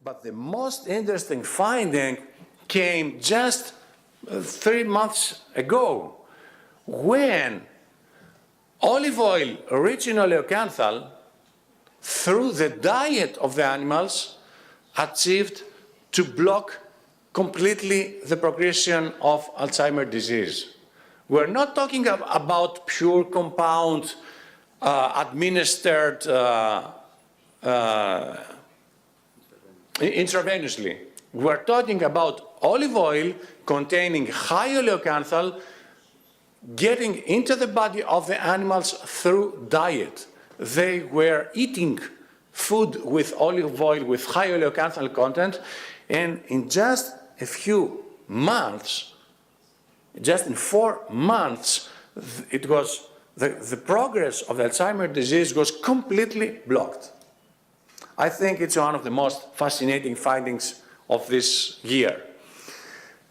But the most interesting finding came just 3 months ago, when olive oil rich in oleocanthal, through the diet of the animals, achieved to block completely the progression of Alzheimer's disease. We're not talking about pure compound administered intravenously. We're talking about olive oil containing high oleocanthal getting into the body of the animals through diet. They were eating food with olive oil with high oleocanthal content, and in just a few months, just in 4 months, it was the progress of the Alzheimer's disease was completely blocked. I think it's one of the most fascinating findings of this year.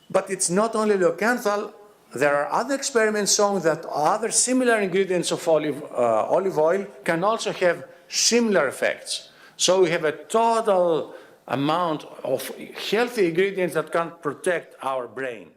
But it's not only oleocanthal. There are other experiments showing that other similar ingredients of olive oil can also have similar effects. So we have a total amount of healthy ingredients that can protect our brain.